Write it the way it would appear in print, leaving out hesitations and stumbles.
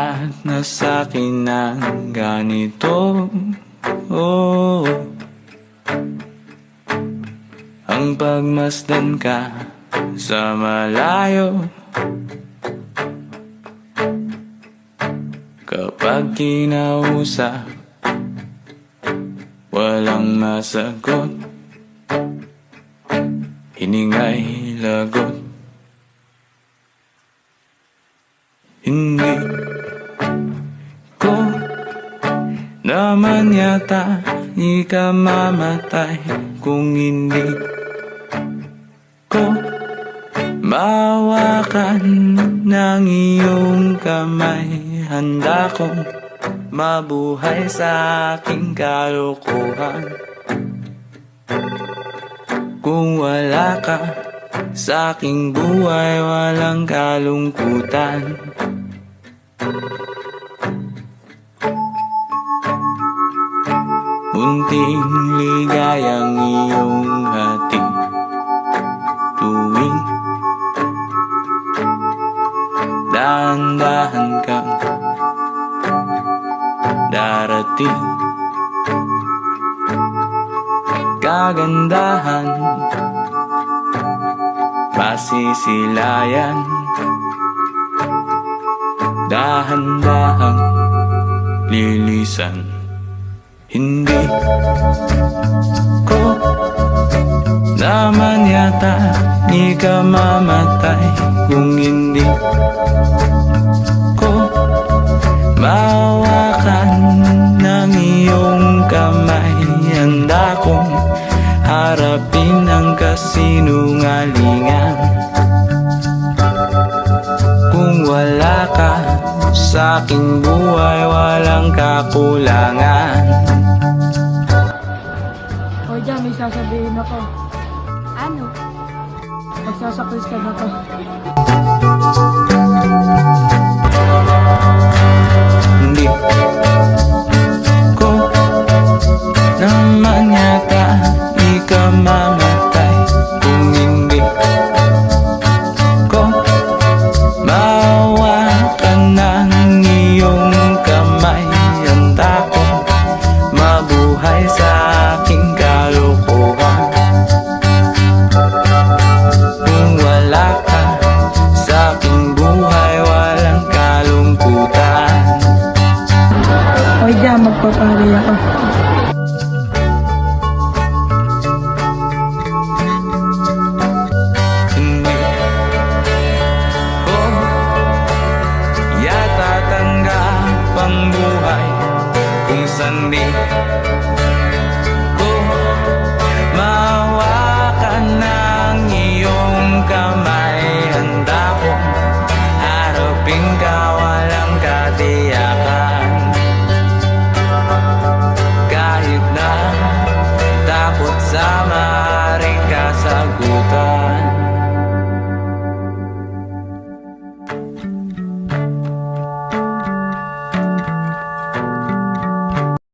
dapat na sa'kin ng ganito. Oh, ang pagmasdan ka sa malayo, kapag kinausap walang masagot, hiningay lagot. Hindi ko naman yata ikamamatay kung hindi ko mahawakan ng iyong kamay. Handa kong mabuhay sa aking kalokohan. Kung wala ka sa aking buhay, walang kalungkutan. Munting ligayang iyong hatid tuwing dahan-dahan kang darating. Kagandahan masisilayan, dahan-dahang lilisan. Hindi ko naman yata ikamamatay kung hindi ko mahawakan ng iyong kamay. Handa kong harapin ang kasinungalingan. Kung wala ka sa aking buhay, walang kakulangan. O dyan, may sasabihin ako. Ano? Magsasakris ka na to. Hindi ko naman yata ikamamatay kung hindi ko mahawakan ng iyong kamay. Handa kong mabuhay sa aking kalokohan. Kung wala ka sa aking buhay, walang kalungkutan. O dyan, magpapari ako. Hindi ko yata tanggap ang buhay kung saan di ko mahawakan ng iyong kamay. Handa kong harapin ka, walang katiyakan. Kahit na takot sa maaaring kasagutan.